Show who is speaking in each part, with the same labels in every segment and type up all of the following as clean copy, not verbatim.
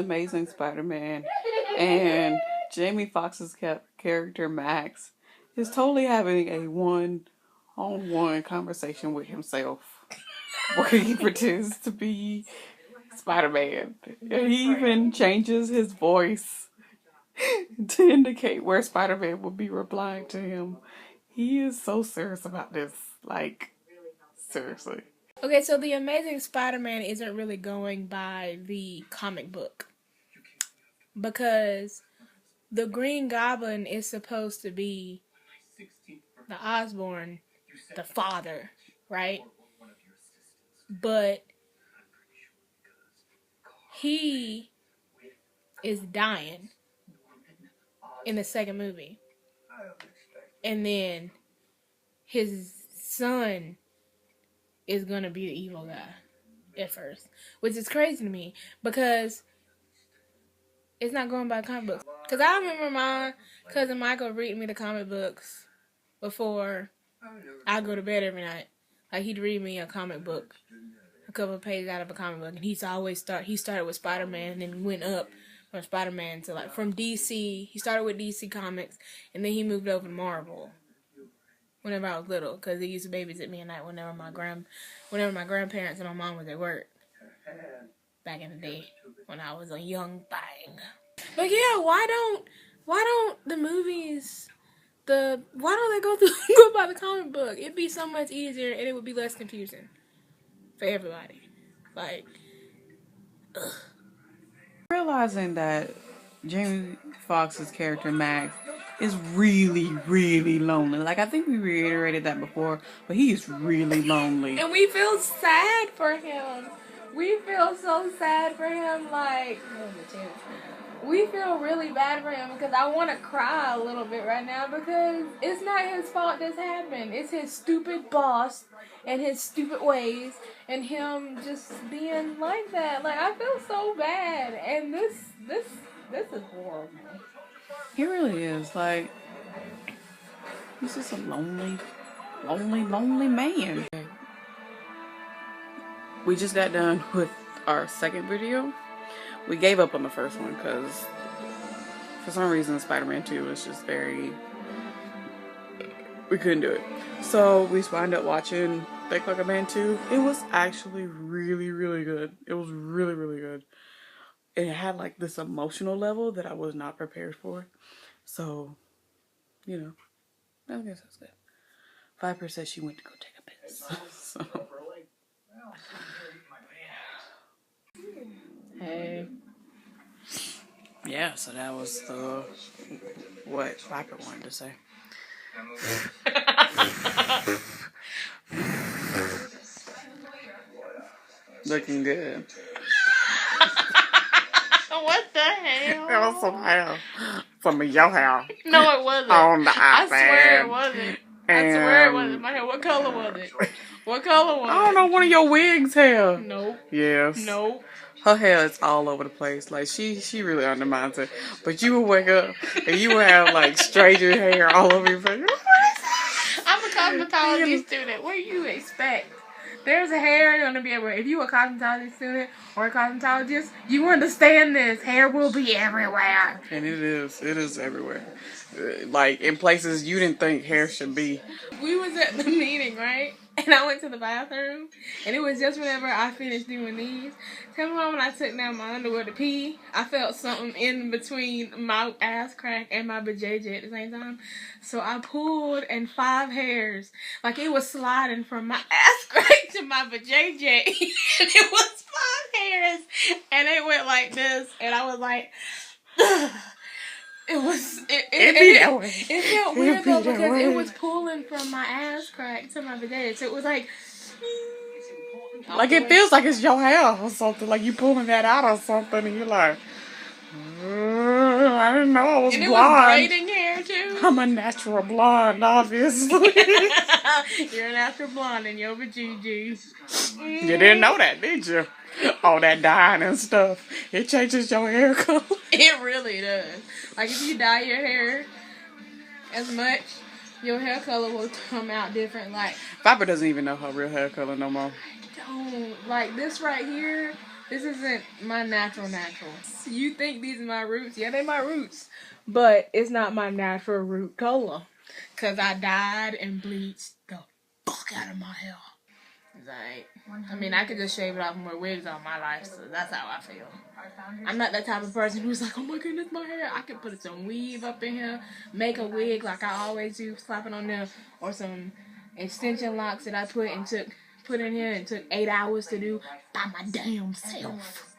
Speaker 1: Amazing Spider-Man, and Jamie Foxx's character Max is totally having a one-on-one conversation with himself, where he pretends to be Spider-Man. And he even changes his voice to indicate where Spider-Man will be replying to him. He is so serious about this. Like, seriously.
Speaker 2: Okay, so The Amazing Spider-Man isn't really going by the comic book. Because the Green Goblin is supposed to be the Osborn, the father, right? But he is dying in the second movie. And then his son is going to be the evil guy at first. Which is crazy to me because it's not going by comic books. Because I remember my cousin Michael reading me the comic books before I go to bed every night. Like, he'd read me a comic book, a couple of pages out of a comic book. And he started with Spider-Man and then went up from Spider-Man to, like, from DC. He started with DC Comics and then he moved over to Marvel whenever I was little. Because he used to babysit me at night whenever my grandparents and my mom was at work. Back in the day when I was a young thing. But yeah, why don't the movies why don't they go by the comic book? It'd be so much easier and it would be less confusing for everybody. Like, ugh.
Speaker 1: Realizing that Jamie Foxx's character Max is really, really lonely. Like, I think we reiterated that before, but he is really lonely.
Speaker 2: And we feel sad for him. We feel so sad for him, like, we feel really bad for him because I want to cry a little bit right now because it's not his fault this happened. It's his stupid boss and his stupid ways and him just being like that. Like, I feel so bad, and this is horrible.
Speaker 1: He really is. Like, he's just a lonely man. We just got done with our second video. We gave up on the first one because for some reason Spider-Man 2 was just we couldn't do it. So we wound up watching Think Like a Man 2. It was actually really, really good. It was really, really good. It had like this emotional level that I was not prepared for. So, you know, I guess that's good. Viper says she went to go take a piss. So. Hey. Yeah, so that was what Viper wanted to say. Looking good.
Speaker 2: What the hell?
Speaker 1: That was some hair from your hair.
Speaker 2: No, it wasn't.
Speaker 1: On the iPad.
Speaker 2: I swear it wasn't. I swear it wasn't my hair. What color was it? What color was it?
Speaker 1: I don't know, one of your wigs' hair.
Speaker 2: Nope.
Speaker 1: Yes.
Speaker 2: Nope.
Speaker 1: Her hair is all over the place. Like, she really undermines it. But you would wake up and you would have, like, stranger hair all over your face.
Speaker 2: I'm a cosmetology student. What do you expect? There's a hair going to be everywhere. If you're a cosmetology student or a cosmetologist, you understand this. Hair will be everywhere.
Speaker 1: And it is everywhere. Like, in places you didn't think hair should be.
Speaker 2: We was at the meeting, right? And I went to the bathroom, and it was just whenever I finished doing these. Tell me why when I took down my underwear to pee, I felt something in between my ass crack and my vajayjay at the same time. So I pulled, and 5 hairs, like it was sliding from my ass crack to my vajayjay. And it was 5 hairs, and it went like this, and I was like, ugh. It felt weird though because it was pulling from my ass crack to my vagina. So it was like
Speaker 1: it feels like it's your hair or something. Like you pulling that out or something, and you're like, I didn't know I was
Speaker 2: and
Speaker 1: blonde.
Speaker 2: It was braiding hair too.
Speaker 1: I'm a natural blonde, obviously.
Speaker 2: You're a natural blonde in your vajayjay.
Speaker 1: You didn't know that, did you? All that dyeing and stuff. It changes your hair color.
Speaker 2: It really does. Like, if you dye your hair as much, your hair color will come out different. Like,
Speaker 1: Viper doesn't even know her real hair color no more.
Speaker 2: I don't. Like, this right here This isn't my natural. You think these are my roots? Yeah, they my roots. But it's not my natural root color. Because I dyed and bleached the fuck out of my hair. Like, I mean, I could just shave it off and wear wigs all my life, so that's how I feel. I'm not that type of person who's like, oh my goodness, my hair. I could put some weave up in here, make a wig like I always do, slap it on there, or some extension locks that I put in here and took 8 hours to do by my damn self.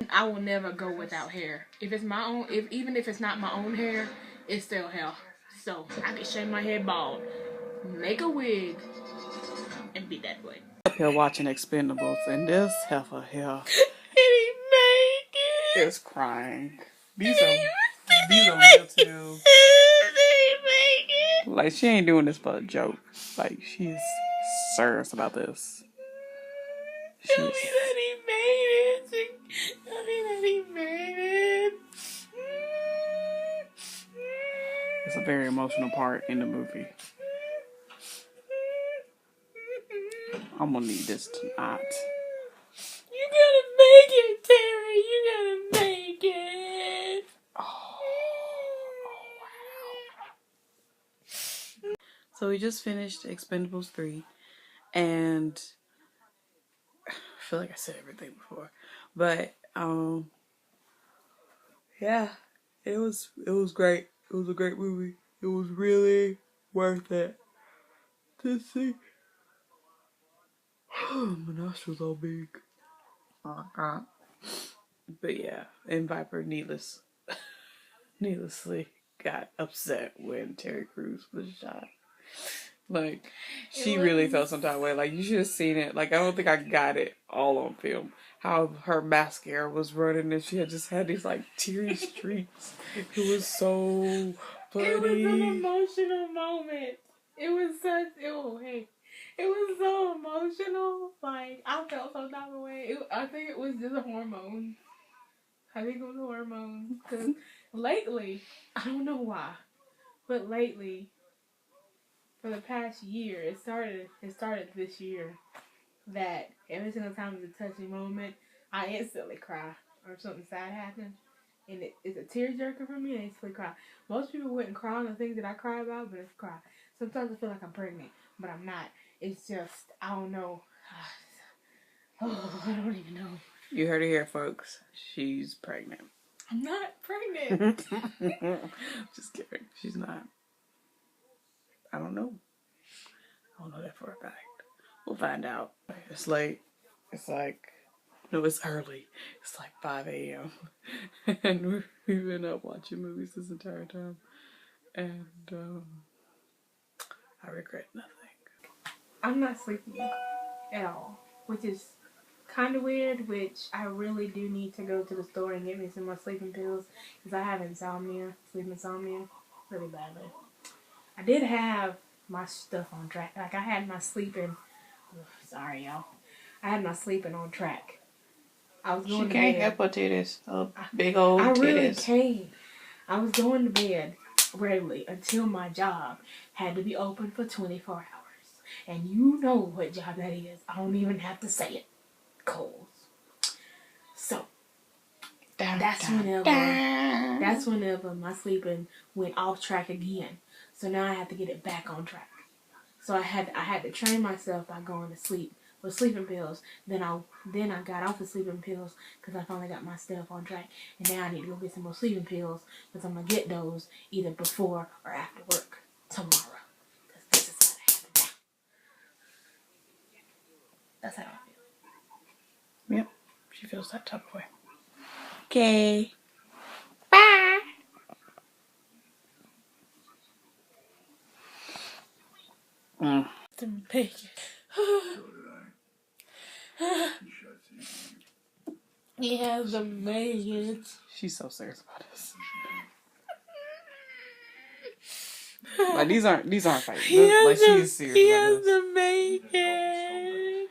Speaker 2: I will never go without hair. If it's my own, even if it's not my own hair, it's still hair. So I can shave my head bald, make a wig, and be that way.
Speaker 1: Up here watching Expendables, and this heifer here
Speaker 2: And he made it.
Speaker 1: is crying. These are real too. Like, she ain't doing this for a joke. Like, she's serious about this.
Speaker 2: Tell me that he made it. Tell me that he made it.
Speaker 1: It's a very emotional part in the movie. I'm gonna need this tonight.
Speaker 2: You gotta make it, Terry. You gotta make it.
Speaker 1: Oh, wow. So we just finished Expendables 3, and I feel like I said everything before, but yeah, it was great. It was a great movie. It was really worth it to see. My nostrils all big. But yeah, and Viper needlessly got upset when Terry Crews was shot. Like, she really felt some type of way. Like, you should have seen it. Like, I don't think I got it all on film. How her mascara was running and she had just had these, like, teary streaks. It was so funny.
Speaker 2: It was an emotional moment. It was so emotional. Like, I felt some type of way. I think it was just a hormone. Because lately, I don't know why, but lately, for the past year, it started this year, that every single time it's a touching moment, I instantly cry. Or something sad happens, and it's a tearjerker for me, I instantly cry. Most people wouldn't cry on the things that I cry about, but it's cry. Sometimes I feel like I'm pregnant, but I'm not. It's just, I don't know. Oh, I don't even know.
Speaker 1: You heard it here, folks. She's pregnant.
Speaker 2: I'm not pregnant.
Speaker 1: Just kidding. She's not. I don't know. I don't know that for a fact. We'll find out. It's late. It's like, no, it's early. It's like 5 a.m. And we've been up watching movies this entire time. And I regret nothing.
Speaker 2: I'm not sleeping at all, which is kind of weird, which I really do need to go to the store and get me some more sleeping pills, because I have sleep insomnia, really badly. I did have my stuff on track. Like, I had my sleeping, sorry y'all, I had my sleeping on track. I was going to bed.
Speaker 1: She can't help her titties. Big old titties.
Speaker 2: I really can't. I was going to bed regularly until my job had to be open for 24 hours. And you know what job that is. I don't even have to say it. Coles. So, that's whenever my sleeping went off track again. So now I have to get it back on track. So I had to train myself by going to sleep with sleeping pills. Then I got off the sleeping pills because I finally got my stuff on track. And now I need to go get some more sleeping pills, because I'm going to get those either before or after work tomorrow. Because this is what I have to do. That's how I feel.
Speaker 1: Yep. She feels that type of way. Okay. Bye.
Speaker 2: To make it. He has to make it.
Speaker 1: She's so serious about this. Like, these aren't fights. Like, she's serious
Speaker 2: He
Speaker 1: about
Speaker 2: has
Speaker 1: this.
Speaker 2: to make it.